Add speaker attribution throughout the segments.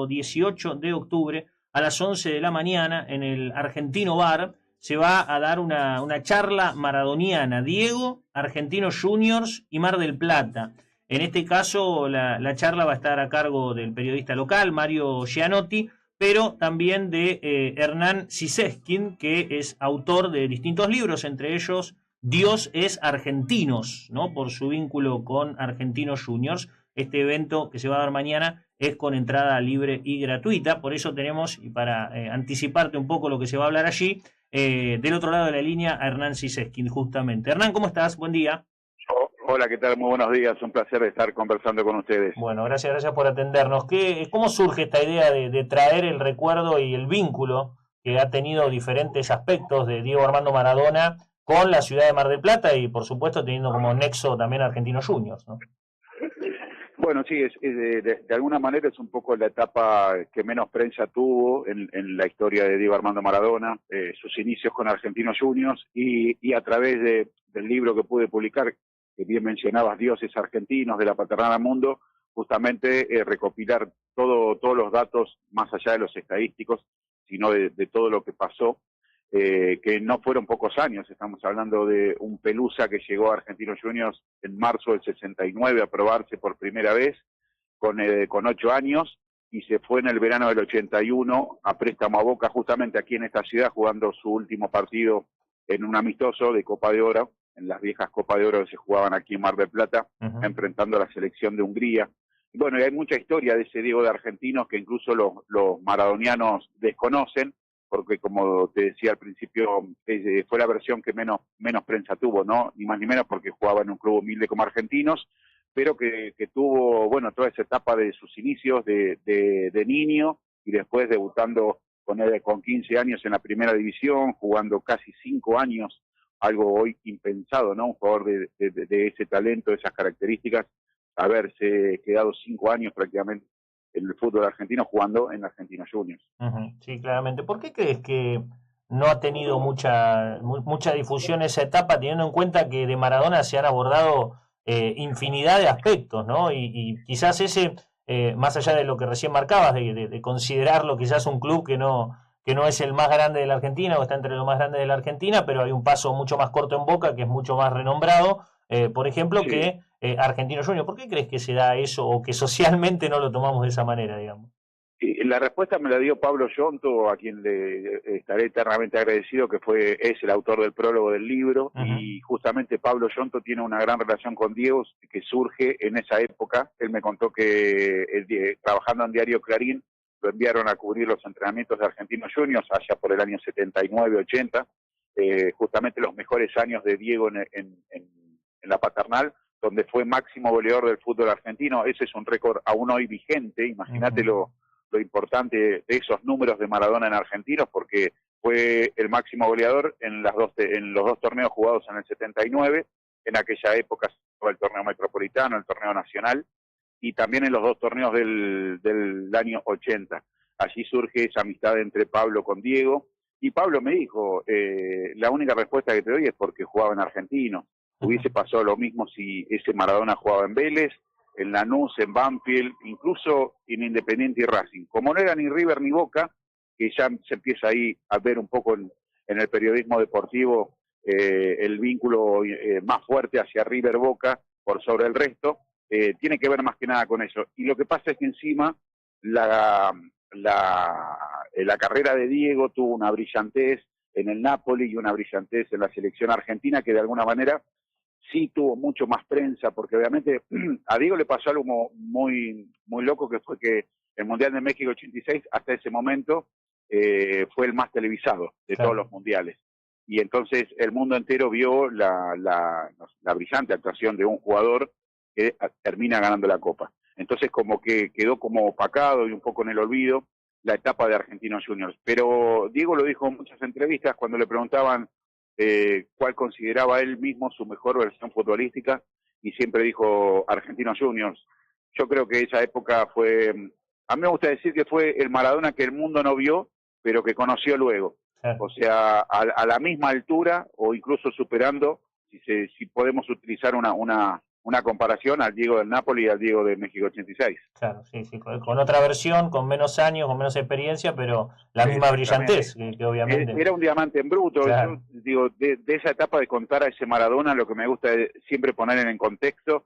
Speaker 1: 18 de octubre a las 11 de la mañana en el Argentino Bar se va a dar una charla maradoniana, Diego, Argentinos Juniors y Mar del Plata. En este caso la charla va a estar a cargo del periodista local, Mario Gianotti, pero también de Hernán Siseskin, que es autor de distintos libros, entre ellos Dios es Argentinos, ¿no? Por su vínculo con Argentinos Juniors. Este evento que se va a dar mañana es con entrada libre y gratuita, por eso tenemos, y para anticiparte un poco lo que se va a hablar allí, del otro lado de la línea a Hernán Siseskin, justamente. Hernán, ¿cómo estás? Buen día.
Speaker 2: Hola, ¿qué tal? Muy buenos días, un placer estar conversando con ustedes.
Speaker 1: Bueno, gracias por atendernos. ¿Cómo surge esta idea de traer el recuerdo y el vínculo que ha tenido diferentes aspectos de Diego Armando Maradona con la ciudad de Mar del Plata y, por supuesto, teniendo como nexo también Argentinos Juniors, ¿no?
Speaker 2: Bueno, sí, de alguna manera es un poco la etapa que menos prensa tuvo en la historia de Diego Armando Maradona, sus inicios con Argentinos Juniors y a través del libro que pude publicar, que bien mencionabas, Dioses Argentinos, de la Paternal al Mundo, justamente recopilar todos los datos, más allá de los estadísticos, sino de todo lo que pasó, que no fueron pocos años. Estamos hablando de un Pelusa que llegó a Argentinos Juniors en marzo del 69 a probarse por primera vez, con 8 años, y se fue en el verano del 81 a préstamo a Boca, justamente aquí en esta ciudad, jugando su último partido en un amistoso de Copa de Oro, en las viejas Copa de Oro que se jugaban aquí en Mar del Plata, enfrentando a la selección de Hungría. Y bueno, y hay mucha historia de ese Diego de Argentinos que incluso los maradonianos desconocen, porque como te decía al principio, fue la versión que menos prensa tuvo, ¿no? Ni más ni menos porque jugaba en un club humilde como Argentinos, pero que tuvo, bueno, toda esa etapa de sus inicios de niño y después debutando con 15 años en la primera división, jugando casi 5 años, algo hoy impensado, ¿no? Un jugador de ese talento, de esas características, haberse quedado 5 años prácticamente en el fútbol argentino jugando en Argentinos Juniors.
Speaker 1: Sí, claramente. ¿Por qué crees que no ha tenido mucha difusión esa etapa, teniendo en cuenta que de Maradona se han abordado infinidad de aspectos, ¿no? Y quizás ese, más allá de lo que recién marcabas, de considerarlo quizás un club que no es el más grande de la Argentina o está entre los más grandes de la Argentina, pero hay un paso mucho más corto en Boca que es mucho más renombrado, por ejemplo,
Speaker 2: Sí.
Speaker 1: que Argentinos Juniors. ¿Por qué crees que se da eso o que socialmente no lo tomamos de esa manera, digamos?
Speaker 2: Y la respuesta me la dio Pablo Yonto, a quien le estaré eternamente agradecido, que es el autor del prólogo del libro, y justamente Pablo Yonto tiene una gran relación con Diego, que surge en esa época. Él me contó que trabajando en Diario Clarín, lo enviaron a cubrir los entrenamientos de Argentinos Juniors allá por el año 79-80, justamente los mejores años de Diego en la Paternal, donde fue máximo goleador del fútbol argentino. Ese es un récord aún hoy vigente, imagínate lo importante de esos números de Maradona en Argentinos, porque fue el máximo goleador en los dos torneos jugados en el 79, en aquella época el torneo metropolitano, el torneo nacional, y también en los dos torneos del año 80. Allí surge esa amistad entre Pablo con Diego, y Pablo me dijo, la única respuesta que te doy es porque jugaba en Argentinos. Hubiese pasado lo mismo si ese Maradona jugaba en Vélez, en Lanús, en Banfield, incluso en Independiente y Racing. Como no era ni River ni Boca, que ya se empieza ahí a ver un poco en el periodismo deportivo el vínculo más fuerte hacia River Boca por sobre el resto, tiene que ver más que nada con eso. Y lo que pasa es que encima la carrera de Diego tuvo una brillantez en el Napoli y una brillantez en la selección argentina que de alguna manera sí tuvo mucho más prensa, porque obviamente a Diego le pasó algo muy loco, que fue que el Mundial de México 86, hasta ese momento, fue el más televisado de todos los mundiales. Y entonces el mundo entero vio la brillante actuación de un jugador que termina ganando la Copa. Entonces como que quedó como opacado y un poco en el olvido la etapa de Argentinos Juniors. Pero Diego lo dijo en muchas entrevistas cuando le preguntaban cuál consideraba él mismo su mejor versión futbolística, y siempre dijo Argentinos Juniors. Yo creo que esa época fue, a mí me gusta decir que fue el Maradona que el mundo no vio, pero que conoció luego. O sea, a la misma altura o incluso superando, si podemos utilizar una una comparación al Diego del Napoli y al Diego de México 86.
Speaker 1: Claro, sí, sí, con otra versión, con menos años, con menos experiencia, pero la misma
Speaker 2: Exactamente.
Speaker 1: brillantez, que obviamente,
Speaker 2: Era un diamante en bruto. Yo
Speaker 1: claro,
Speaker 2: digo, de esa etapa de contar a ese Maradona, lo que me gusta es siempre poner en contexto.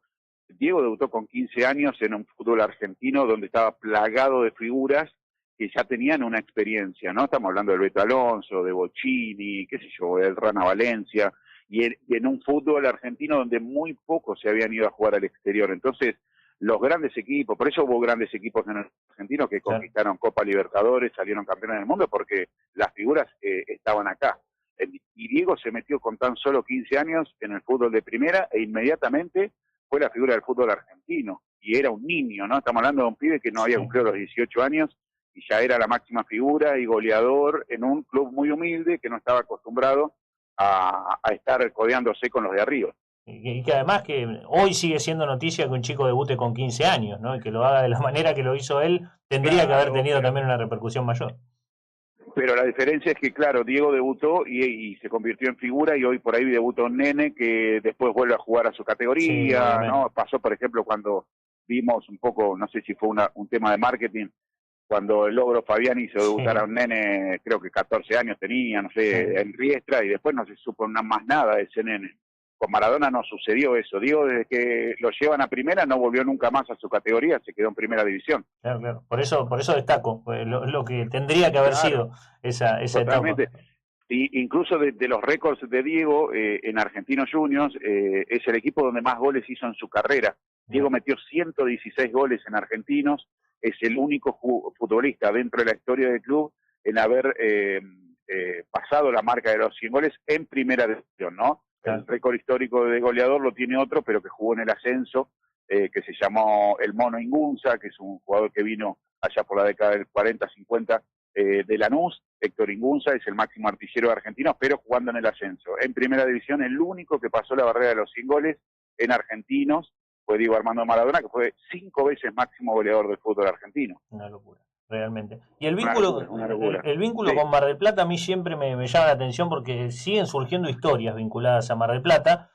Speaker 2: Diego debutó con 15 años en un fútbol argentino donde estaba plagado de figuras que ya tenían una experiencia, ¿no? Estamos hablando del Beto Alonso, de Bocini, qué sé yo, del Rana Valencia, y en un fútbol argentino donde muy pocos se habían ido a jugar al exterior. Entonces, los grandes equipos, por eso hubo grandes equipos en el argentino que
Speaker 1: claro.
Speaker 2: conquistaron Copa Libertadores, salieron campeones del mundo, porque las figuras estaban acá. Y Diego se metió con tan solo 15 años en el fútbol de primera e inmediatamente fue la figura del fútbol argentino. Y era un niño, ¿no? Estamos hablando de un pibe que no había
Speaker 1: Sí.
Speaker 2: cumplido los 18 años y ya era la máxima figura y goleador en un club muy humilde que no estaba acostumbrado a estar codeándose con los de arriba.
Speaker 1: Y que además que hoy sigue siendo noticia que un chico debute con 15 años, ¿no? Y que lo haga de la manera que lo hizo él, tendría que haber
Speaker 2: Claro,
Speaker 1: tenido también una repercusión mayor.
Speaker 2: pero la diferencia es que, claro, Diego debutó y se convirtió en figura y hoy por ahí debuta un nene que después vuelve a jugar a su
Speaker 1: Sí,
Speaker 2: categoría,
Speaker 1: obviamente.
Speaker 2: ¿no? Pasó, por ejemplo, cuando vimos un poco, no sé si fue un tema de marketing, cuando el Logro Fabián hizo debutar a
Speaker 1: Sí,
Speaker 2: un nene, creo que 14 años tenía, no
Speaker 1: sí.
Speaker 2: sé, en Riestra, y después no se supo más nada de ese nene. Con Maradona no sucedió eso. Diego, desde que lo llevan a primera, no volvió nunca más a su categoría, se quedó en primera división.
Speaker 1: Claro, claro. Por eso destaco lo que tendría que haber
Speaker 2: Claro,
Speaker 1: sido esa etapa.
Speaker 2: totalmente. Y incluso de los récords de Diego en Argentinos Juniors, es el equipo donde más goles hizo en su carrera. Diego metió 116 goles en Argentinos, es el único futbolista dentro de la historia del club en haber pasado la marca de los 100 goles en primera división, ¿no? El
Speaker 1: Claro.
Speaker 2: récord histórico de goleador lo tiene otro, pero que jugó en el ascenso, que se llamó el Mono Ingunza, que es un jugador que vino allá por la década del 40-50 de Lanús. Héctor Ingunza es el máximo artillero de Argentinos, pero jugando en el ascenso. En primera división, el único que pasó la barrera de los 100 goles en Argentinos fue Diego Armando Maradona, que fue 5 veces máximo goleador del fútbol argentino.
Speaker 1: Una locura, realmente. Y el
Speaker 2: Una
Speaker 1: vínculo,
Speaker 2: locura, una locura.
Speaker 1: el vínculo
Speaker 2: Sí,
Speaker 1: con Mar del Plata a mí siempre me llama la atención porque siguen surgiendo historias vinculadas a Mar del Plata.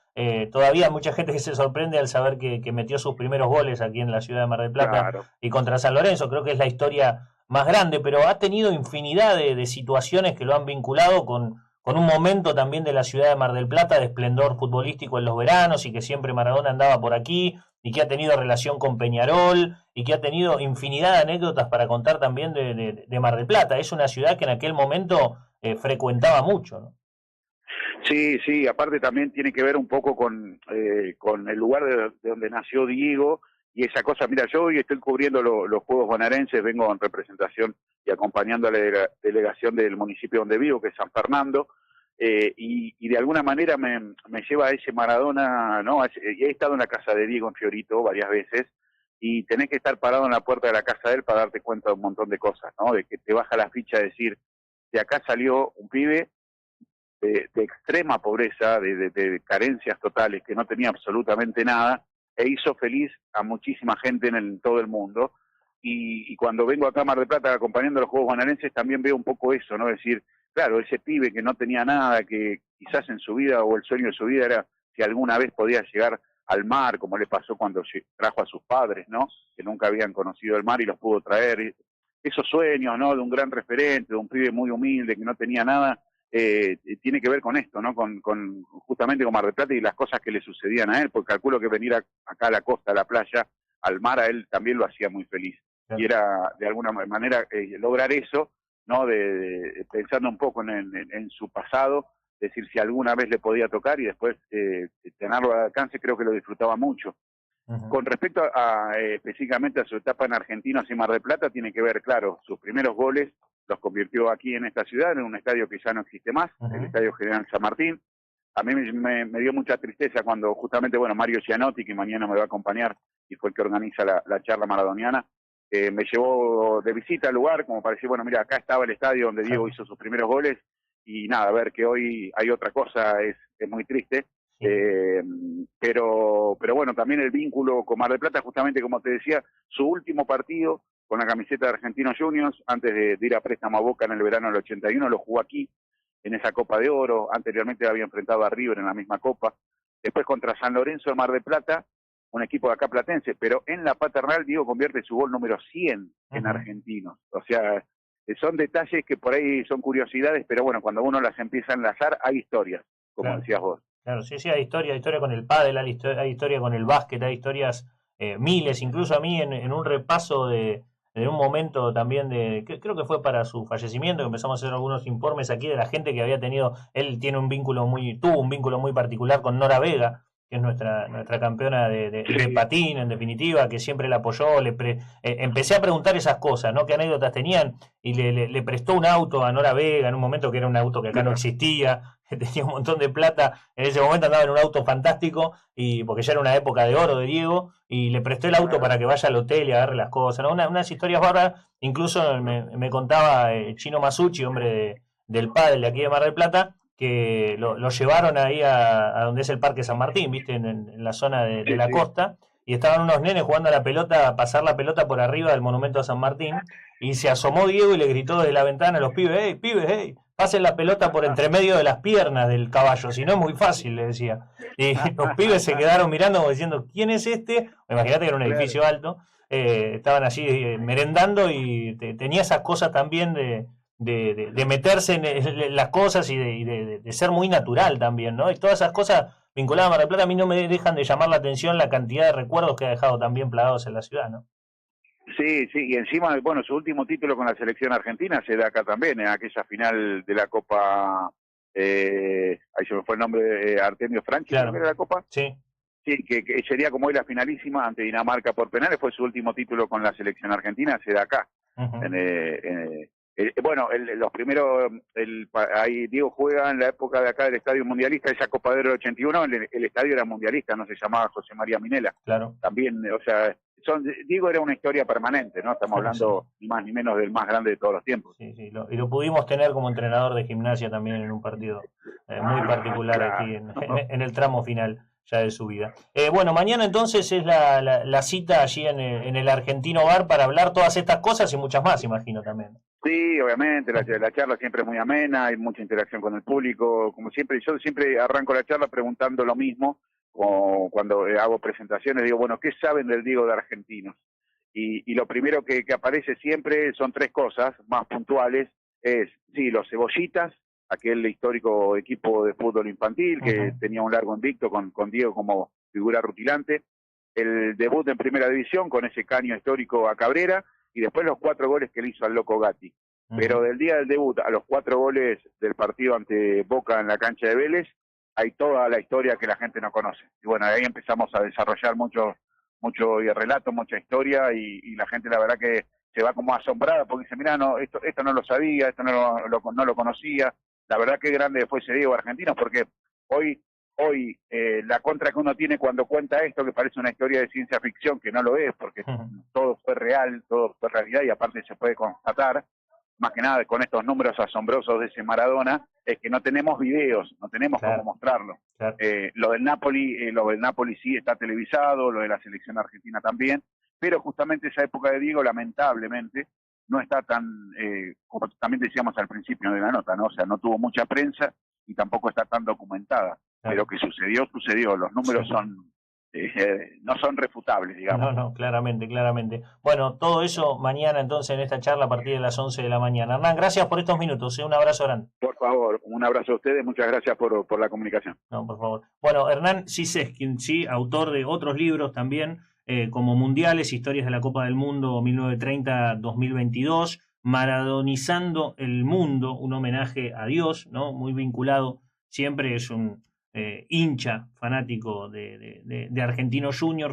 Speaker 1: Todavía hay mucha gente que se sorprende al saber que metió sus primeros goles aquí en la ciudad de Mar del Plata
Speaker 2: claro.
Speaker 1: y contra San Lorenzo. Creo que es la historia más grande, pero ha tenido infinidad de situaciones que lo han vinculado con un momento también de la ciudad de Mar del Plata de esplendor futbolístico en los veranos y que siempre Maradona andaba por aquí y que ha tenido relación con Peñarol y que ha tenido infinidad de anécdotas para contar también de Mar del Plata. Es una ciudad que en aquel momento frecuentaba mucho, ¿no?
Speaker 2: Sí, sí, aparte también tiene que ver un poco con el lugar de donde nació Diego y esa cosa. Mira, yo hoy estoy cubriendo los Juegos Bonaerenses, vengo en representación y acompañando a la delegación del municipio donde vivo, que es San Fernando, y de alguna manera me lleva a ese Maradona, ¿no? He estado en la casa de Diego en Fiorito varias veces y tenés que estar parado en la puerta de la casa de él para darte cuenta de un montón de cosas, ¿no? De que te baja la ficha de decir, de acá salió un pibe de extrema pobreza, de carencias totales, que no tenía absolutamente nada, e hizo feliz a muchísima gente en todo el mundo. Y cuando vengo acá a Mar del Plata acompañando a los Juegos Bonaerenses, también veo un poco eso, ¿no? Es decir, claro, ese pibe que no tenía nada, que quizás en su vida o el sueño de su vida era que alguna vez podía llegar al mar, como le pasó cuando trajo a sus padres, ¿no? Que nunca habían conocido el mar y los pudo traer. Esos sueños, ¿no? De un gran referente, de un pibe muy humilde que no tenía nada, tiene que ver con esto, ¿no? Justamente con Mar del Plata y las cosas que le sucedían a él, porque calculo que venir acá a la costa, a la playa, al mar, a él también lo hacía muy feliz. Y era, de alguna manera, lograr eso, ¿no? Pensando un poco en su pasado, decir si alguna vez le podía tocar y después tenerlo al alcance, creo que lo disfrutaba mucho. Con respecto específicamente a su etapa en Argentina y Mar del Plata, tiene que ver, claro, sus primeros goles los convirtió aquí en esta ciudad, en un estadio que ya no existe más, el Estadio General San Martín. A mí me dio mucha tristeza cuando justamente, bueno, Mario Cianotti, que mañana me va a acompañar y fue el que organiza la charla maradoniana, me llevó de visita al lugar, como para decir, bueno, mira, acá estaba el estadio donde Diego hizo sus primeros goles, y nada, ver que hoy hay otra cosa es muy triste. Pero bueno, también el vínculo con Mar del Plata, justamente como te decía, su último partido con la camiseta de Argentinos Juniors, antes de ir a préstamo a Boca en el verano del 81, lo jugó aquí, en esa Copa de Oro. Anteriormente había enfrentado a River en la misma Copa. Después contra San Lorenzo en Mar del Plata, un equipo de acá platense, pero en la Paternal Diego convierte su gol número 100 en Argentinos. O sea, son detalles que por ahí son curiosidades, pero bueno, cuando uno las empieza a enlazar, hay historias, como decías vos.
Speaker 1: Claro, sí, hay historia con el pádel, hay historia con el básquet, hay historias miles, incluso a mí en un repaso de un momento también creo que fue para su fallecimiento, que empezamos a hacer algunos informes aquí de la gente que había tenido, él tuvo un vínculo muy particular con Nora Vega, que es nuestra campeona de patín, en definitiva, que siempre la apoyó, empecé a preguntar esas cosas, ¿no? ¿Qué anécdotas tenían? Y le prestó un auto a Nora Vega en un momento que era un auto que acá no existía, que tenía un montón de plata, en ese momento andaba en un auto fantástico, y porque ya era una época de oro de Diego, y le prestó el auto para que vaya al hotel y agarre las cosas, ¿no? Unas historias bárbaras, incluso me contaba Chino Masucci, hombre del pádel de aquí de Mar del Plata, que lo llevaron ahí a donde es el Parque San Martín, ¿viste? En la zona de la costa, y estaban unos nenes jugando a la pelota, a pasar la pelota por arriba del monumento a San Martín, y se asomó Diego y le gritó desde la ventana a los pibes, ¡hey, pibes, hey! Pasen la pelota por entre medio de las piernas del caballo, si no es muy fácil, le decía. Y los pibes se quedaron mirando como diciendo, ¿quién es este? Imagínate que era un edificio alto, estaban allí merendando y tenía esas cosas también de meterse en las cosas y de ser muy natural también, ¿no? Y todas esas cosas vinculadas a Mar del Plata a mí no me dejan de llamar la atención la cantidad de recuerdos que ha dejado también plagados en la ciudad, ¿no?
Speaker 2: Sí, y encima, bueno, su último título con la selección argentina se da acá también, en aquella final de la Copa, ahí se me fue el nombre, Artemio Franchi,
Speaker 1: claro.
Speaker 2: ¿no era la Copa?
Speaker 1: Sí.
Speaker 2: Sí, que sería como hoy la finalísima ante Dinamarca por penales, fue su último título con la selección argentina, se da acá. Bueno, los primeros, ahí Diego juega en la época de acá del Estadio Mundialista, esa Copa del 81, el estadio era mundialista, no se llamaba José María Minela.
Speaker 1: Claro.
Speaker 2: También, o sea, Diego era una historia permanente, ¿no? Estamos hablando ni más ni menos del más grande de todos los tiempos.
Speaker 1: Sí, y lo pudimos tener como entrenador de gimnasia también en un partido muy particular aquí en el tramo final ya de su vida. Bueno, mañana entonces es la cita allí en el Argentino Bar para hablar todas estas cosas y muchas más, imagino también.
Speaker 2: Sí, obviamente, la charla siempre es muy amena, hay mucha interacción con el público, como siempre, yo siempre arranco la charla preguntando lo mismo, o cuando hago presentaciones digo, bueno, ¿qué saben del Diego de Argentinos? Y lo primero que aparece siempre son tres cosas más puntuales, es, sí, los Cebollitas, aquel histórico equipo de fútbol infantil que tenía un largo invicto con Diego como figura rutilante, el debut en primera división con ese caño histórico a Cabrera, y después los 4 goles que le hizo al Loco Gatti. Pero del día del debut a los 4 goles del partido ante Boca en la cancha de Vélez, hay toda la historia que la gente no conoce. Y bueno, ahí empezamos a desarrollar mucho relato, mucha historia, y la gente la verdad que se va como asombrada porque dice, mira, no, esto no lo sabía, esto no lo conocía. La verdad que grande fue ese Diego Argentinos, porque hoy la contra que uno tiene cuando cuenta esto, que parece una historia de ciencia ficción, que no lo es, porque todo fue real, todo fue realidad, y aparte se puede constatar, más que nada con estos números asombrosos de ese Maradona, es que no tenemos videos, no tenemos cómo mostrarlo. Claro. Lo del Napoli sí está televisado, lo de la selección argentina también, pero justamente esa época de Diego, lamentablemente, no está tan, como también decíamos al principio de la nota, ¿no? O sea, no tuvo mucha prensa y tampoco está tan documentada. Pero que sucedió, los números no son refutables, digamos.
Speaker 1: No, claramente. Bueno, todo eso mañana entonces en esta charla a partir de las 11 de la mañana. Hernán, gracias por estos minutos, un abrazo grande.
Speaker 2: Por favor, un abrazo a ustedes, muchas gracias por la comunicación.
Speaker 1: No, por favor. Bueno, Hernán Siseskin, sí, autor de otros libros también, como Mundiales, Historias de la Copa del Mundo 1930-2022, Maradonizando el Mundo, un homenaje a Dios, ¿no? Muy vinculado, siempre es un hincha fanático de Argentinos Juniors.